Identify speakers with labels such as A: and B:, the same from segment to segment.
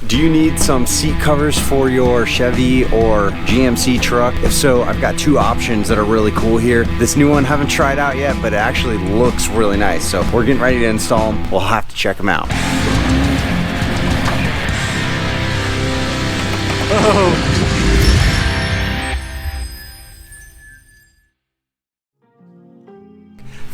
A: Do you need some seat covers for your Chevy or GMC truck? If so, I've got two options that are really cool here. This new one I haven't tried out yet, but it actually looks really nice. So we're getting ready to install them. We'll have to check them out. Oh.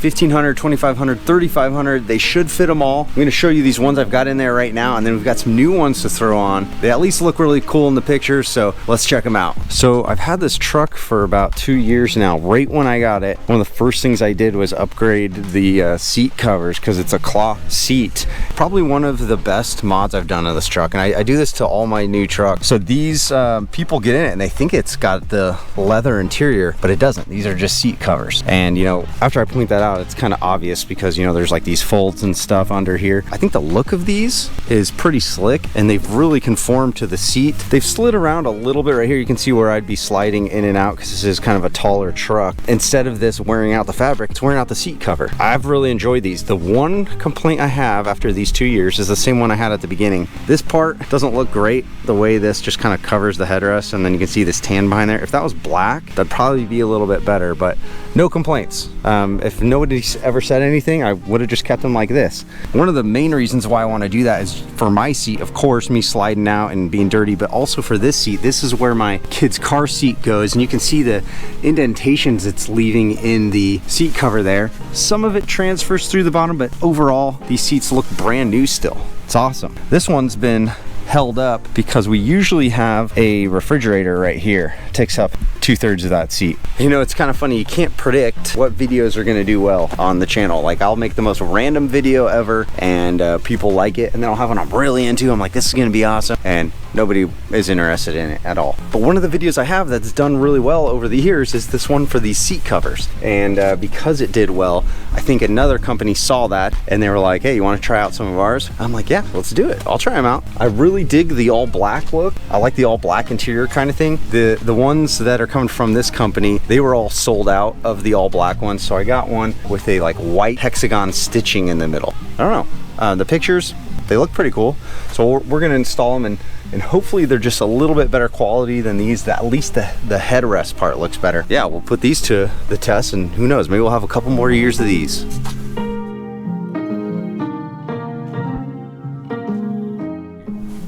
A: 1500, 2500, 3500, they should fit them all. I'm gonna show you these ones I've got in there right now, and then we've got some new ones to throw on. They at least look really cool in the pictures, so let's check them out. So I've had this truck for about 2 years now. Right when I got it, one of the first things I did was upgrade the seat covers, because it's a cloth seat. Probably one of the best mods I've done on this truck, and I do this to all my new trucks. So these people get in it and they think it's got the leather interior, but it doesn't. These are just seat covers. And you know, after I point that out, it's kind of obvious because, you know, there's like these folds and stuff under here. I think the look of these is pretty slick, and they've really conformed to the seat. They've slid around a little bit right here. You can see where I'd be sliding in and out because this is kind of a taller truck. Instead of this wearing out the fabric, it's wearing out the seat cover. I've really enjoyed these. The one complaint I have after these 2 years is the same one I had at the beginning. This part doesn't look great, the way this just kind of covers the headrest, and then you can see this tan behind there. If that was black, that'd probably be a little bit better, but no complaints. If nobody's ever said anything, I would have just kept them like this. One of the main reasons why I want to do that is for my seat, of course, me sliding out and being dirty, but also for this seat. This is where my kid's car seat goes, and you can see the indentations it's leaving in the seat cover there. Some of it transfers through the bottom, but overall, these seats look brand new still. It's awesome. This one's been held up because we usually have a refrigerator right here. It takes up 2/3 of that seat. You know, it's kind of funny, you can't predict what videos are gonna do well on the channel. Like, I'll make the most random video ever and people like it, and then I'll have one I'm really into. I'm like, this is gonna be awesome, and nobody is interested in it at all. But one of the videos I have that's done really well over the years is this one for these seat covers. And because it did well, I think another company saw that and they were like, hey, you wanna try out some of ours? I'm like, yeah, let's do it. I'll try them out. I really dig the all black look. I like the all black interior kind of thing. The ones that are coming from this company, they were all sold out of the all black ones. So I got one with a like white hexagon stitching in the middle. I don't know. The pictures, they look pretty cool. So we're gonna install them, and hopefully they're just a little bit better quality than these. At least the headrest part looks better. Yeah, we'll put these to the test, and who knows, maybe we'll have a couple more years of these.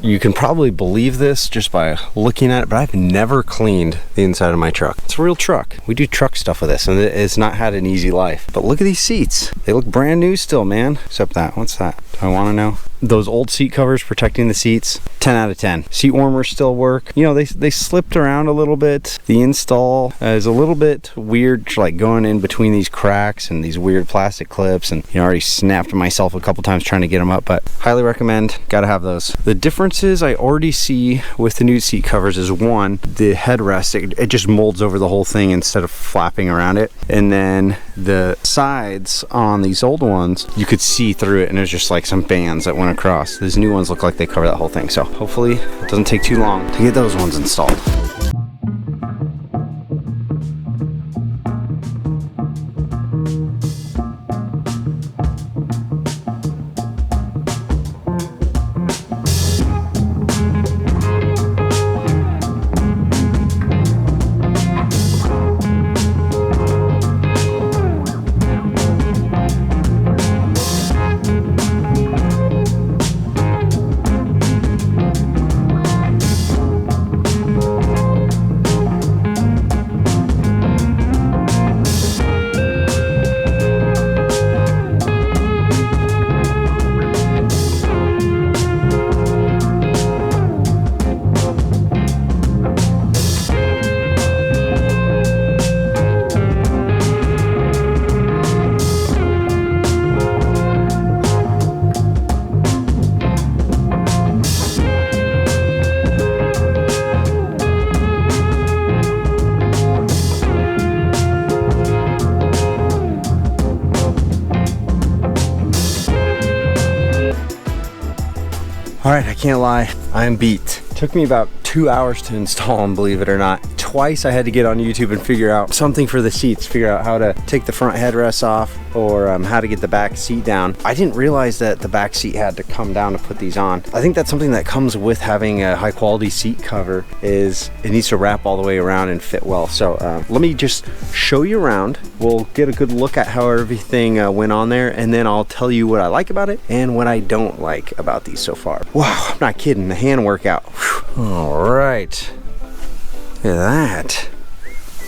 A: You can probably believe this just by looking at it, but I've never cleaned the inside of my truck. It's a real truck. We do truck stuff with this, and it's not had an easy life. But look at these seats. They look brand new still, man. Except that, what's that? Do I want to know? Those old seat covers protecting the seats, 10 out of 10. Seat warmers still work. You know, they slipped around a little bit. The install is a little bit weird, like going in between these cracks and these weird plastic clips, and you know, I already snapped myself a couple times trying to get them up, but highly recommend. Gotta have those. The differences I already see with the new seat covers is, one, the headrest, it just molds over the whole thing instead of flapping around it. And then the sides on these old ones, you could see through it, and there's just like some bands that went across. These new ones look like they cover that whole thing, so hopefully it doesn't take too long to get those ones installed. All right, I can't lie, I am beat. Took me about 2 hours to install them, believe it or not. twice I had to get on YouTube and figure out something for the seats, figure out how to take the front headrests off or how to get the back seat down. I didn't realize that the back seat had to come down to put these on. I think that's something that comes with having a high quality seat cover, is it needs to wrap all the way around and fit well. So let me just show you around. We'll get a good look at how everything went on there, and then I'll tell you what I like about it and what I don't like about these so far. Wow, I'm not kidding, the hand workout. Whew. All right, look at that.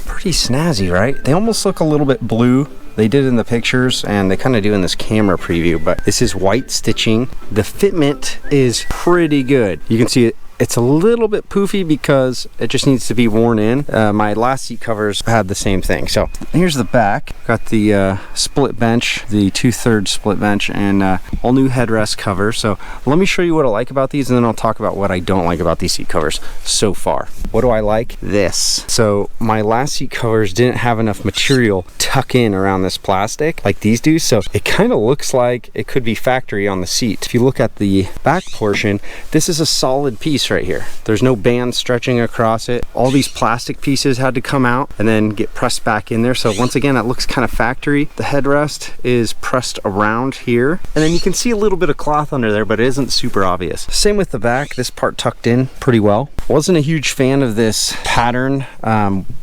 A: Pretty snazzy, right? They almost look a little bit blue. They did in the pictures, and they kind of do in this camera preview, but this is white stitching. The fitment is pretty good. You can see it's a little bit poofy because it just needs to be worn in. My last seat covers had the same thing. So here's the back. Got the split bench, the 2/3 split bench, and all new headrest cover. So let me show you what I like about these, and then I'll talk about what I don't like about these seat covers so far. What do I like? This. So my last seat covers didn't have enough material tuck in around this plastic like these do, so it kind of looks like it could be factory on the seat. If you look at the back portion, this is a solid piece right here. There's no band stretching across it. All these plastic pieces had to come out and then get pressed back in there. So once again, that looks kind of factory. The headrest is pressed around here, and then you can see a little bit of cloth under there, but it isn't super obvious. Same with the back. This part tucked in pretty well. Wasn't a huge fan of this pattern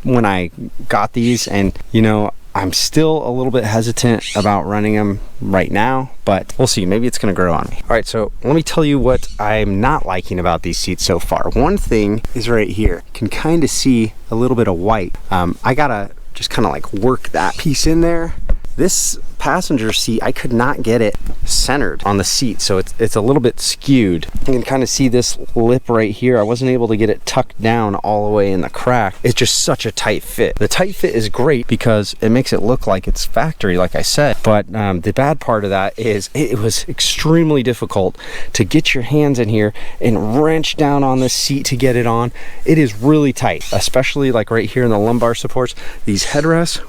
A: when I got these, and you know, I'm still a little bit hesitant about running them right now, but we'll see. Maybe it's gonna grow on me. All right, so let me tell you what I'm not liking about these seats so far. One thing is right here. You can kind of see a little bit of white. I gotta just kind of like work that piece in there. This passenger seat, I could not get it centered on the seat, so it's a little bit skewed. You can kind of see this lip right here. I wasn't able to get it tucked down all the way in the crack. It's just such a tight fit. The tight fit is great because it makes it look like it's factory, like I said, but the bad part of that is it was extremely difficult to get your hands in here and wrench down on the seat to get it on. It is really tight, especially like right here in the lumbar supports. These headrests,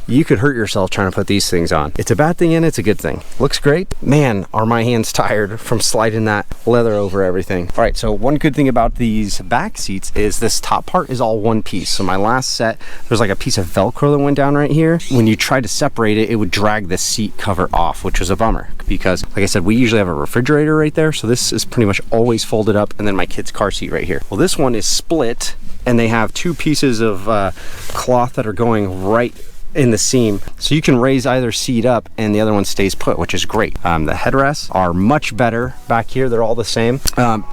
A: you could hurt yourself trying to put these things on. It's a bad thing and it's a good thing. Looks great. Man, are my hands tired from sliding that leather over everything. All right, so one good thing about these back seats is this top part is all one piece. So my last set, there's like a piece of Velcro that went down right here. When you try to separate it, it would drag the seat cover off, which was a bummer because, like I said, we usually have a refrigerator right there. So this is pretty much always folded up, and then my kid's car seat right here. Well, this one is split, and they have two pieces of cloth that are going right in the seam, so you can raise either seat up and the other one stays put, which is great. The headrests are much better back here. They're all the same.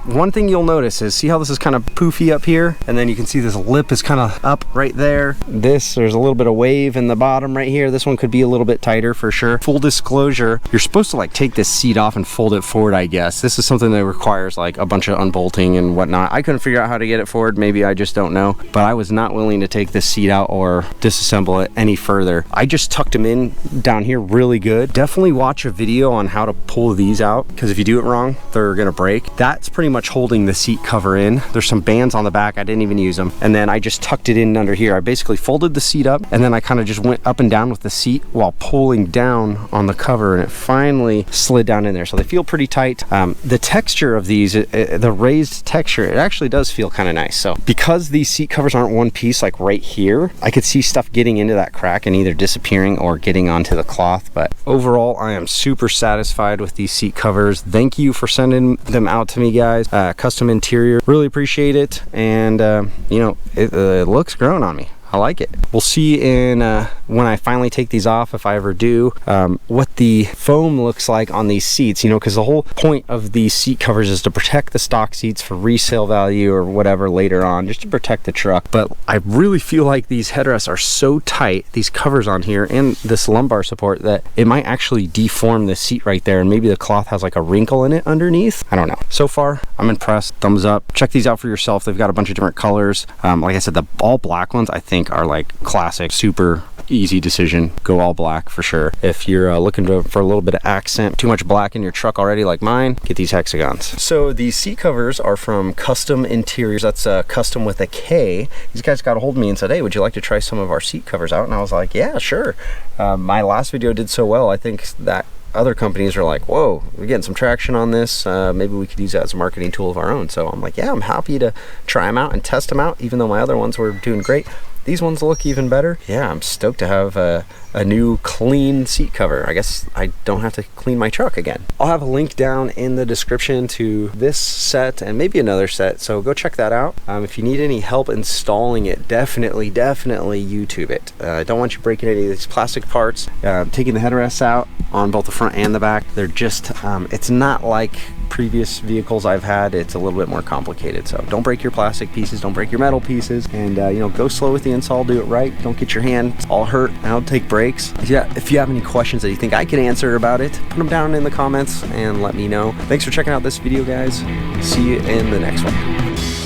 A: One thing you'll notice is, see how this is kind of poofy up here, and then you can see this lip is kind of up right there. There's a little bit of wave in the bottom right here. This one could be a little bit tighter for sure. Full disclosure, you're supposed to like take this seat off and fold it forward, I guess. This is something that requires like a bunch of unbolting and whatnot. I couldn't figure out how to get it forward. Maybe I just don't know, but I was not willing to take this seat out or disassemble it any further. I just tucked them in down here really good. Definitely watch a video on how to pull these out, because if you do it wrong, they're gonna break. That's pretty much holding the seat cover in. There's some bands on the back. I didn't even use them. And then I just tucked it in under here. I basically folded the seat up, and then I kind of just went up and down with the seat while pulling down on the cover, and it finally slid down in there. So they feel pretty tight. The texture of these, the raised texture, it actually does feel kind of nice. So because these seat covers aren't one piece, like right here, I could see stuff getting into that crack and either disappearing or getting onto the cloth. But overall, I am super satisfied with these seat covers. Thank you for sending them out to me, guys. Custom Interior, really appreciate it. And you know, it looks grown on me. I like it. We'll see in when I finally take these off, if I ever do, what the foam looks like on these seats, you know, because the whole point of these seat covers is to protect the stock seats for resale value or whatever later on, just to protect the truck. But I really feel like these headrests are so tight, these covers on here and this lumbar support, that it might actually deform the seat right there, and maybe the cloth has like a wrinkle in it underneath. I don't know. So far, I'm impressed. Thumbs up. Check these out for yourself. They've got a bunch of different colors. Like I said, the all black ones I think are like classic, super easy decision. Go all black for sure. If you're looking for a little bit of accent, too much black in your truck already like mine, get these hexagons. So these seat covers are from Kustom Interiors. That's Custom with a K. These guys got a hold of me and said, hey, would you like to try some of our seat covers out? And I was like, yeah, sure. My last video did so well, I think that other companies are like, whoa, we're getting some traction on this, maybe we could use that as a marketing tool of our own. So I'm like, yeah, I'm happy to try them out and test them out, even though my other ones were doing great. These ones look even better. Yeah, I'm stoked to have a new clean seat cover. I guess I don't have to clean my truck again. I'll have a link down in the description to this set and maybe another set, so go check that out. If you need any help installing it, definitely YouTube it. I don't want you breaking any of these plastic parts. Taking the headrests out on both the front and the back, they're just, it's not like previous vehicles I've had. It's a little bit more complicated, so don't break your plastic pieces, don't break your metal pieces, and you know, go slow with the install, do it right, don't get your hand all hurt, and don't take breaks. Yeah, if you have any questions that you think I can answer about it, put them down in the comments and let me know. Thanks for checking out this video, guys. See you in the next one.